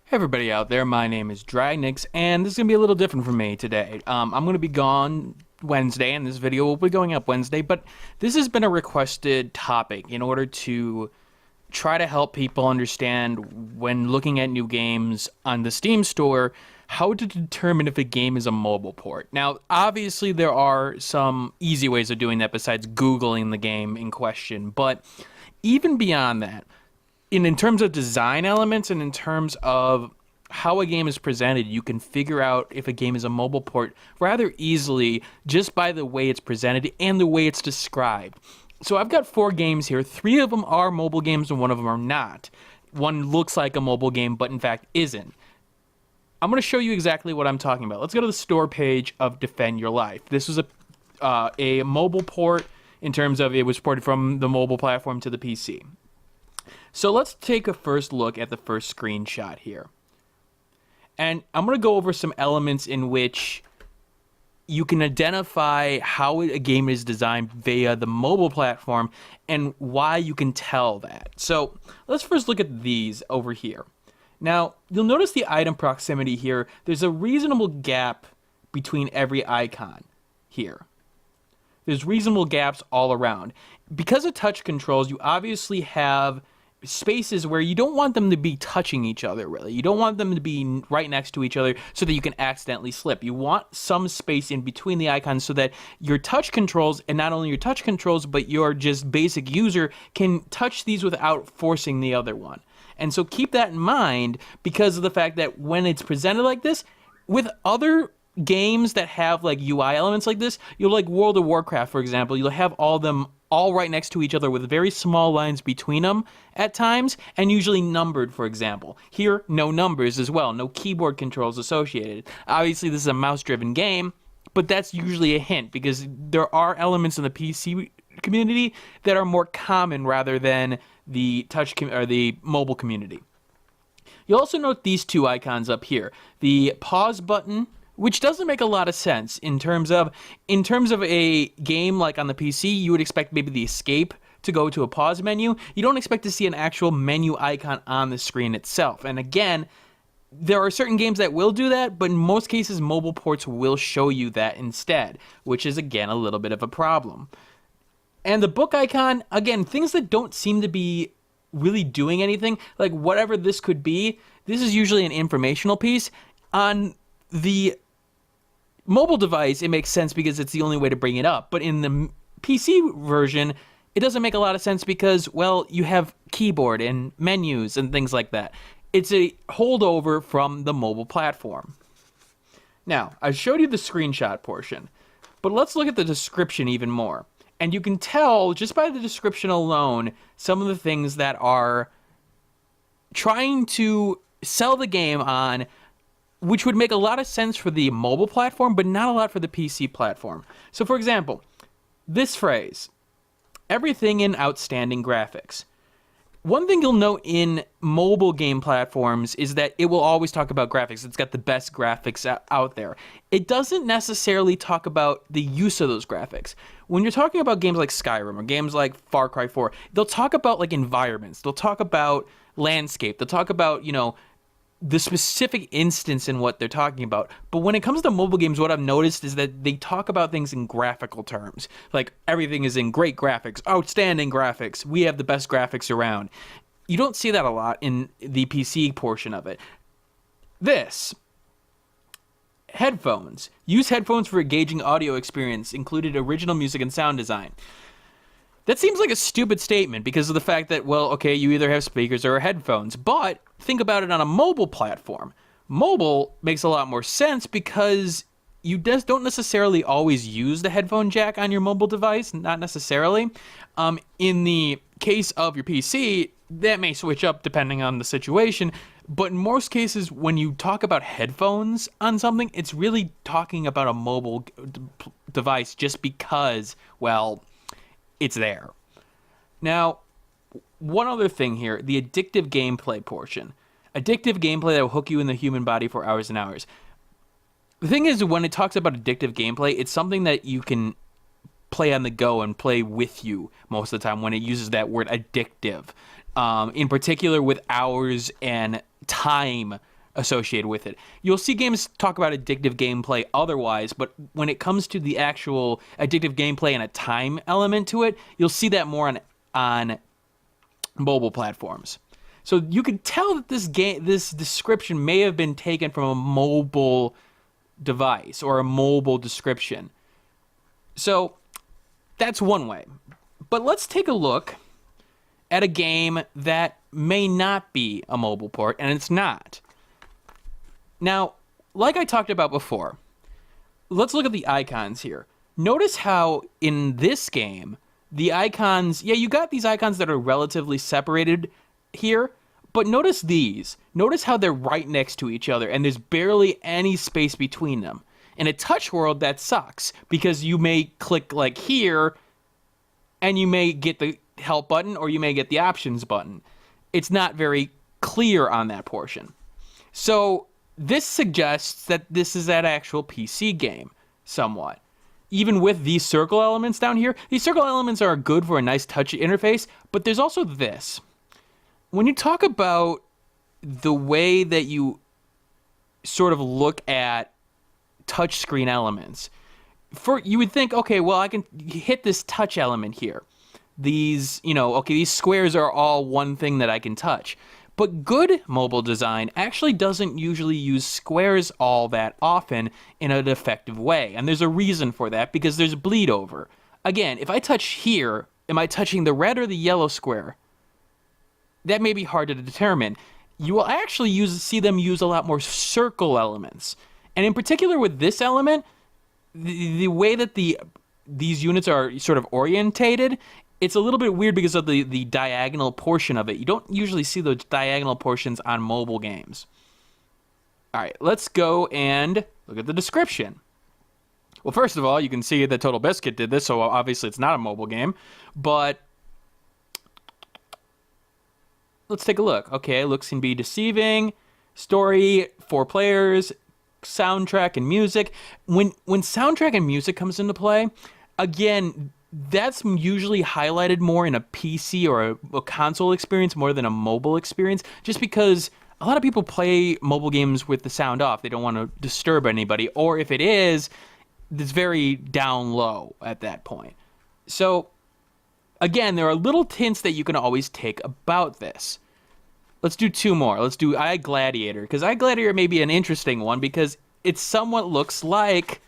Hey everybody out there, my name is Dragnix, and this is going to be a little different for me today. I'm going to be gone Wednesday, and this video will be going up Wednesday, but this has been a requested topic in order to try to help people understand, when looking at new games on the Steam store, how to determine if a game is a mobile port. Now, obviously there are some easy ways of doing that besides Googling the game in question, but even beyond that, in terms of design elements and in terms of how a game is presented, you can figure out if a game is a mobile port rather easily just by the way it's presented and the way it's described. So I've got 4 games here. 3 of them are mobile games and 1 of them are not. One looks like a mobile game, but in fact isn't. I'm going to show you exactly what I'm talking about. Let's go to the store page of Defend Your Life. This was a mobile port in terms of it was ported from the mobile platform to the PC. So let's take a first look at the first screenshot here. And I'm going to go over some elements in which you can identify how a game is designed via the mobile platform and why you can tell that. So let's first look at these over here. Now, you'll notice the item proximity here. There's a reasonable gap between every icon here. There's reasonable gaps all around. Because of touch controls, you obviously have spaces where you don't want them to be touching each other, really. You don't want them to be right next to each other so that you can accidentally slip. You want some space in between the icons so that your touch controls, and not only your touch controls, but your just basic user can touch these without forcing the other one. And so keep that in mind because of the fact that when it's presented like this, with other games that have like UI elements like this, you'll like World of Warcraft, for example, you'll have all them all right next to each other with very small lines between them at times, and usually numbered, for example. Here, no numbers as well, no keyboard controls associated. Obviously, this is a mouse-driven game, but that's usually a hint because there are elements in the PC community that are more common rather than the or the mobile community. You'll also note these 2 icons up here. The pause button, which doesn't make a lot of sense in terms of a game like on the PC, you would expect maybe the escape to go to a pause menu. You don't expect to see an actual menu icon on the screen itself. And again, there are certain games that will do that, but in most cases, mobile ports will show you that instead, which is again a little bit of a problem. And the book icon, again, things that don't seem to be really doing anything, like whatever this could be, this is usually an informational piece. On the mobile device, it makes sense because it's the only way to bring it up. But in the PC version, it doesn't make a lot of sense because, well, you have keyboard and menus and things like that. It's a holdover from the mobile platform. Now, I showed you the screenshot portion, but let's look at the description even more. And you can tell, just by the description alone, some of the things that are trying to sell the game on, which would make a lot of sense for the mobile platform, but not a lot for the PC platform. So for example, this phrase, everything in outstanding graphics. One thing you'll note in mobile game platforms is that it will always talk about graphics. It's got the best graphics out there. It doesn't necessarily talk about the use of those graphics. When you're talking about games like Skyrim or games like Far Cry 4, they'll talk about like environments. They'll talk about landscape. They'll talk about, the specific instance in what they're talking about. But when it comes to mobile games, what I've noticed is that they talk about things in graphical terms. Like, everything is in great graphics, outstanding graphics, we have the best graphics around. You don't see that a lot in the PC portion of it. This. Headphones. Use headphones for engaging audio experience, included original music and sound design. That seems like a stupid statement because of the fact that, well, okay, you either have speakers or headphones, but think about it on a mobile platform. Mobile makes a lot more sense because you just don't necessarily always use the headphone jack on your mobile device, not necessarily. In the case of your PC, that may switch up depending on the situation, but in most cases, when you talk about headphones on something, it's really talking about a mobile device just because, well, it's there. Now, one other thing here, the addictive gameplay portion. Addictive gameplay that will hook you in the human body for hours and hours. The thing is, when it talks about addictive gameplay, it's something that you can play on the go and play with you most of the time when it uses that word addictive. In particular with hours and time associated with it. You'll see games talk about addictive gameplay otherwise, but when it comes to the actual addictive gameplay and a time element to it, you'll see that more on mobile platforms. So you could tell that this description may have been taken from a mobile device or a mobile description. So that's one way. But let's take a look at a game that may not be a mobile port, and it's not. Now, like I talked about before, let's look at the icons here. Notice how in this game, the icons, yeah, you got these icons that are relatively separated here, but notice these. Notice how they're right next to each other, and there's barely any space between them. In a touch world, that sucks, because you may click like here, and you may get the help button, or you may get the options button. It's not very clear on that portion. So this suggests that this is an actual PC game, somewhat. Even with these circle elements down here, these circle elements are good for a nice touch interface, but there's also this. When you talk about the way that you sort of look at touchscreen elements, you would think, okay, well, I can hit this touch element here. These, these squares are all one thing that I can touch. But good mobile design actually doesn't usually use squares all that often in an effective way. And there's a reason for that, because there's bleed over. Again, if I touch here, am I touching the red or the yellow square? That may be hard to determine. You will actually see them use a lot more circle elements. And in particular with this element, the way that these units are sort of orientated, it's a little bit weird because of the diagonal portion of it. You don't usually see those diagonal portions on mobile games. All right, let's go and look at the description. Well, first of all, you can see that Total Biscuit did this, so obviously it's not a mobile game. But let's take a look. Okay, looks can be deceiving. Story, 4 players, soundtrack and music. When soundtrack and music comes into play, again, that's usually highlighted more in a PC or a console experience more than a mobile experience, just because a lot of people play mobile games with the sound off. They don't want to disturb anybody, or if it is, it's very down low at that point. So, again, there are little hints that you can always take about this. Let's do 2 more. Let's do iGladiator, because iGladiator may be an interesting one because it somewhat looks like,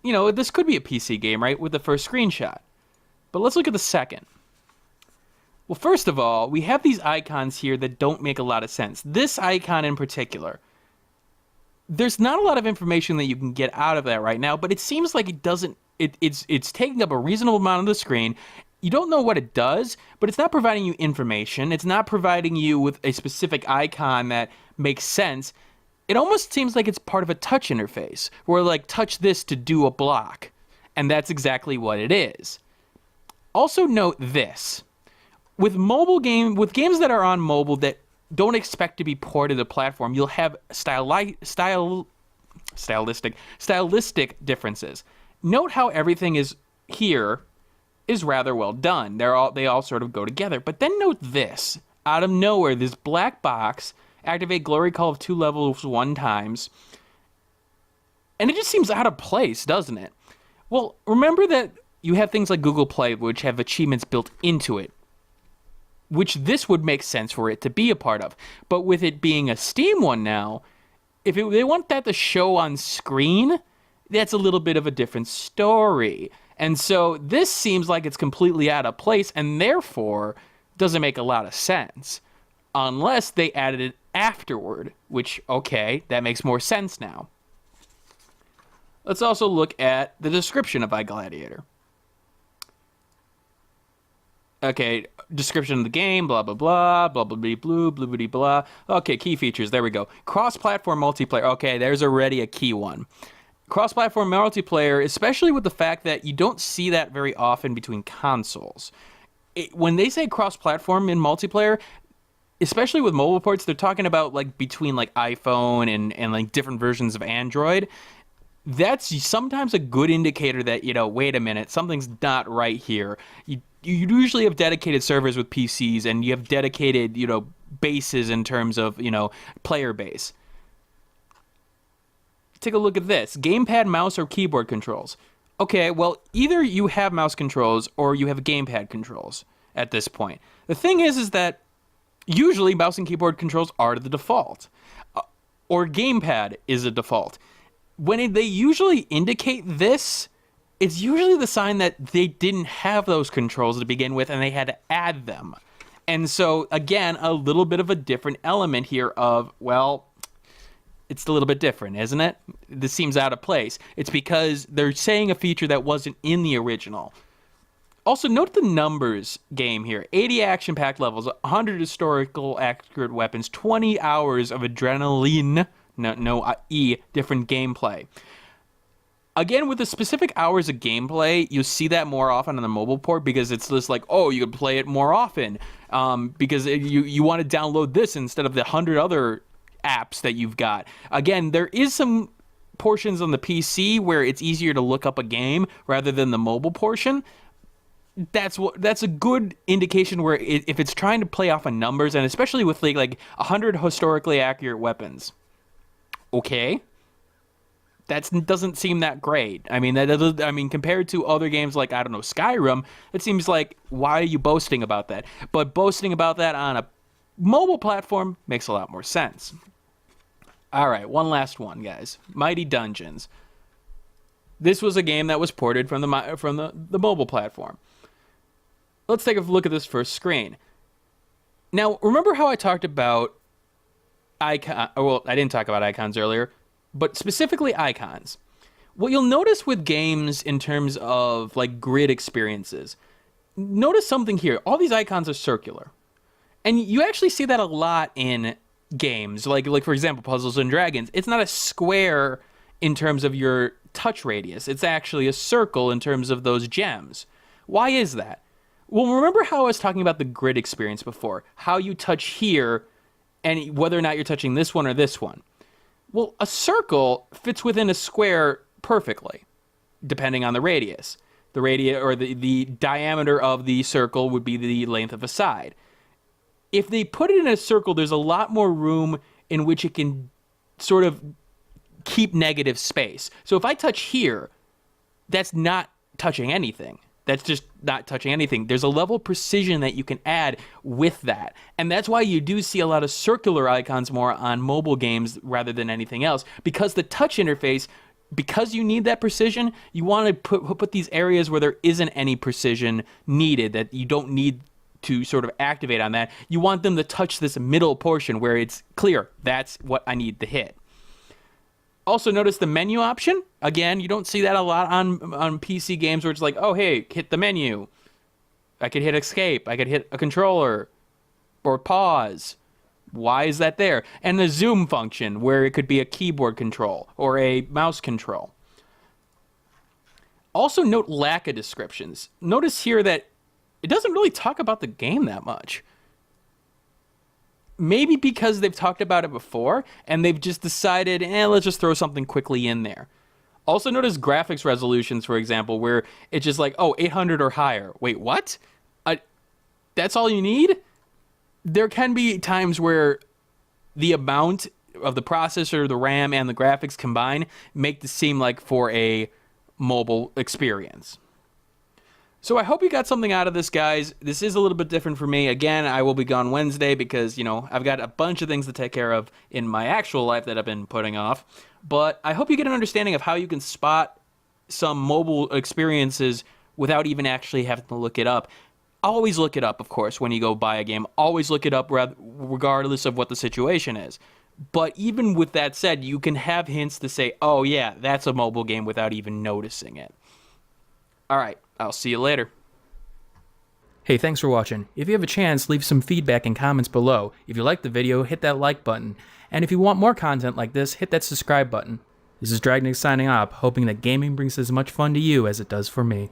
this could be a PC game, right, with the first screenshot. But let's look at the second. Well, first of all, we have these icons here that don't make a lot of sense. This icon in particular, there's not a lot of information that you can get out of that right now, but it seems like it's taking up a reasonable amount of the screen. You don't know what it does, but it's not providing you information. It's not providing you with a specific icon that makes sense. It almost seems like it's part of a touch interface, where like touch this to do a block, and that's exactly what it is. Also note this. With games that are on mobile that don't expect to be ported to the platform, you'll have stylistic differences. Note how everything is here is rather well done. They all sort of go together. But then note this. Out of nowhere, this black box, activate glory call of 2 levels 1 times. And it just seems out of place, doesn't it? Well, remember that you have things like Google Play, which have achievements built into it, which this would make sense for it to be a part of. But with it being a Steam one now, if they want that to show on screen, that's a little bit of a different story. And so this seems like it's completely out of place, and therefore doesn't make a lot of sense. Unless they added it afterward, which, okay, that makes more sense now. Let's also look at the description of iGladiator. Okay, description of the game, blah, blah, blah, blah, blah, blah, blah, blah, blah, blah. Okay, key features, there we go. Cross-platform multiplayer. Okay, there's already a key one. Cross-platform multiplayer, especially with the fact that you don't see that very often between consoles. When they say cross-platform in multiplayer, especially with mobile ports, they're talking about like between like iPhone and like different versions of Android. that's sometimes a good indicator that, wait a minute, something's not right here. You usually have dedicated servers with PCs, and you have dedicated, bases in terms of, player base. Take a look at this. Gamepad, mouse, or keyboard controls. Okay, well, either you have mouse controls or you have gamepad controls at this point. The thing is that usually mouse and keyboard controls are the default, or gamepad is a default. When they usually indicate this, it's usually the sign that they didn't have those controls to begin with and they had to add them. And so, again, a little bit of a different element here of, well, it's a little bit different, isn't it? This seems out of place. It's because they're saying a feature that wasn't in the original. Also, note the numbers game here. 80 action-packed levels, 100 historical accurate weapons, 20 hours of adrenaline, different gameplay. Again, with the specific hours of gameplay, you'll see that more often on the mobile port because it's just like, oh, you can play it more often because you want to download this instead of the 100 other apps that you've got. Again, there is some portions on the PC where it's easier to look up a game rather than the mobile portion. That's a good indication where if it's trying to play off of numbers, and especially with like 100 historically accurate weapons. Okay, that doesn't seem that great. I mean, compared to other games like, I don't know, Skyrim, it seems like, why are you boasting about that? But boasting about that on a mobile platform makes a lot more sense. All right, one last one, guys. Mighty Dungeons. This was a game that was ported from the mobile platform. Let's take a look at this first screen. Now, remember how I talked about icon? Well, I didn't talk about icons earlier, but specifically icons. What you'll notice with games in terms of like grid experiences, notice something here. All these icons are circular. And you actually see that a lot in games, like for example, Puzzles and Dragons. It's not a square in terms of your touch radius. It's actually a circle in terms of those gems. Why is that? Well, remember how I was talking about the grid experience before, how you touch here and whether or not you're touching this one or this one. Well, a circle fits within a square perfectly, depending on the radius. The radius or the diameter of the circle would be the length of a side. If they put it in a circle, there's a lot more room in which it can sort of keep negative space. So if I touch here, that's not touching anything. That's just not touching anything. There's a level of precision that you can add with that. And that's why you do see a lot of circular icons more on mobile games rather than anything else. Because the touch interface, because you need that precision, you want to put these areas where there isn't any precision needed, that you don't need to sort of activate on that. You want them to touch this middle portion where it's clear. That's what I need to hit. Also, notice the menu option. Again, you don't see that a lot on PC games where it's like, oh, hey, hit the menu. I could hit escape. I could hit a controller or pause. Why is that there? And the zoom function where it could be a keyboard control or a mouse control. Also, note lack of descriptions. Notice here that it doesn't really talk about the game that much. Maybe because they've talked about it before and they've just decided, let's just throw something quickly in there. Also notice graphics resolutions, for example, where it's just like, oh, 800 or higher. Wait, what? That's all you need? There can be times where the amount of the processor, the RAM, and the graphics combined make this seem like for a mobile experience. So I hope you got something out of this, guys. This is a little bit different for me. Again, I will be gone Wednesday because, I've got a bunch of things to take care of in my actual life that I've been putting off. But I hope you get an understanding of how you can spot some mobile experiences without even actually having to look it up. Always look it up, of course, when you go buy a game. Always look it up regardless of what the situation is. But even with that said, you can have hints to say, oh yeah, that's a mobile game without even noticing it. All right. I'll see you later. Hey, thanks for watching. If you have a chance, leave some feedback and comments below. If you liked the video, hit that like button. And if you want more content like this, hit that subscribe button. This is Dragnix signing off, hoping that gaming brings as much fun to you as it does for me.